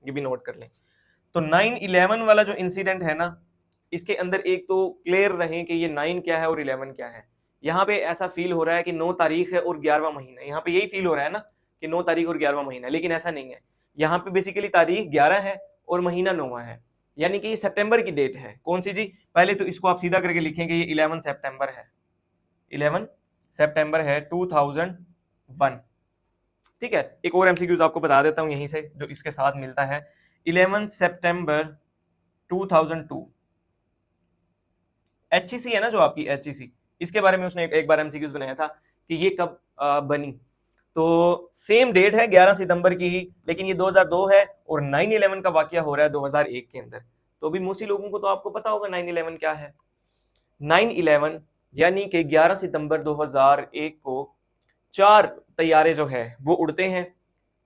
ये भी नोट कर लें। तो 9/11 वाला जो इंसिडेंट है ना, इसके अंदर एक तो क्लियर रहे कि ये 9 क्या है और 11 क्या है। यहाँ पे ऐसा फील हो रहा है कि 9 तारीख है और 11वां महीना, यहाँ पे यही फील हो रहा है ना कि 9 तारीख और 11वां महीना, लेकिन ऐसा नहीं है। यहाँ पे बेसिकली तारीख 11 है और महीना 9वां है, यानी कि ये सितंबर की डेट है। कौन सी जी? पहले तो इसको आप सीधा करके लिखेंगे, ये 11 सितंबर है, 11 सितंबर है 2001। ठीक है, एक और एमसीक्यूज आपको बता देता हूं यहीं से जो इसके साथ मिलता है। 11 सितंबर 2002, एचईसी है ना जो आपकी एचईसी, इसके बारे में उसने एक बार एमसीक्यूज बनाया था कि ये कब बनी। तो सेम डेट है 11 सितंबर की ही, लेकिन ये 2002 है और 9/11 का वाकया हो रहा है 2001 के अंदर। तो भी मोस्टली लोगों को तो आपको पता होगा 9/11 क्या है। 9/11 यानी कि 11 सितंबर 2001 को 4 तैयारे जो है वो उड़ते हैं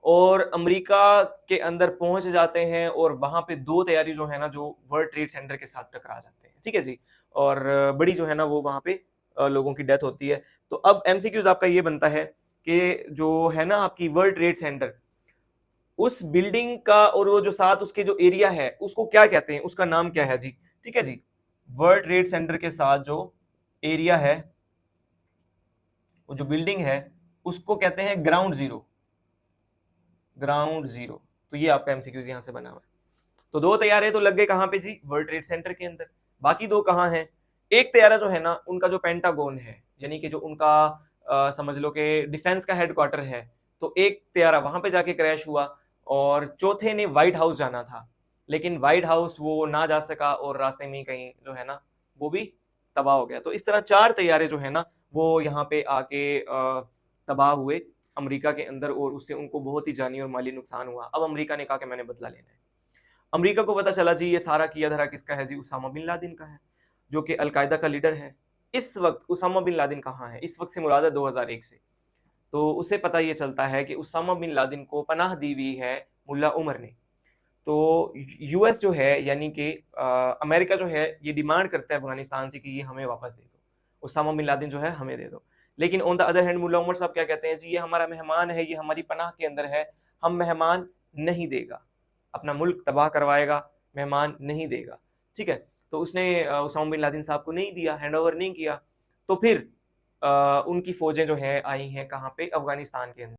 और अमेरिका के अंदर पहुंच जाते हैं, और वहां पे 2 तैयारी जो है ना जो वर्ल्ड ट्रेड सेंटर के साथ टकरा जाते हैं। ठीक है जी, और बड़ी जो है ना वो वहां पे लोगों की डेथ होती है। तो अब एमसीक्यूज आपका ये बनता है कि जो है ना आपकी वर्ल्ड ट्रेड सेंटर, उस बिल्डिंग का और वो जो साथ उसके जो एरिया है उसको क्या कहते हैं, उसका नाम क्या है जी? ठीक है जी, वर्ल्ड ट्रेड सेंटर के साथ जो एरिया है, वो जो बिल्डिंग है उसको कहते हैं ग्राउंड जीरो। ग्राउंड जीरो, तो ये आपका एमसीक्यूज यहां से बना हुआ है। तो 2 तैयारे तो लग गए कहां पे जी? वर्ल्ड ट्रेड सेंटर के अंदर। बाकी 2 कहां हैं? एक तैयारा जो है ना उनका जो पेंटागोन है, यानी कि जो उनका समझ लो कि डिफेंस का हेडक्वार्टर है, तो एक तैयारा वहां पे जाके क्रैश हुआ, और चौथे ने व्हाइट हाउस जाना था, लेकिन व्हाइट हाउस वो ना जा सका और रास्ते में कहीं जो है ना वो भी तबाह हो गया। तो इस तरह 4 तैयारे जो है ना वो यहाँ पे आके तबाह हुए अमेरिका के अंदर, और उससे उनको बहुत ही जानी और माली नुकसान हुआ। अब अमेरिका ने कहा कि मैंने बदला लेना है। अमेरिका को पता चला जी ये सारा किया धरा किसका है जी? उसामा बिन लादेन का है, जो कि अलकायदा का लीडर है। इस वक्त उसामा बिन लादेन कहाँ है? इस वक्त से मुराद है 2001 से। तो उसे पता ये चलता है कि उसामा बिन लादेन को पनाह दी हुई है मुल्ला उमर ने। तो यूएस जो है यानी कि अमेरिका जो है ये डिमांड करता है अफगानिस्तान से कि ये हमें वापस दे दो, उसामा बिन लादेन जो है हमें दे दो। लेकिन ऑन द अदर हैंड मुल्ला उमर साहब क्या कहते हैं जी? ये हमारा मेहमान है, ये हमारी पनाह के अंदर है, हम मेहमान नहीं देगा, अपना मुल्क तबाह करवाएगा, मेहमान नहीं देगा। ठीक है, तो उसने उसामा बिन लादेन साहब को नहीं दिया, हैंड ओवर नहीं किया। तो फिर उनकी फौजें जो हैं आई हैं कहाँ पे? अफगानिस्तान के अंदर।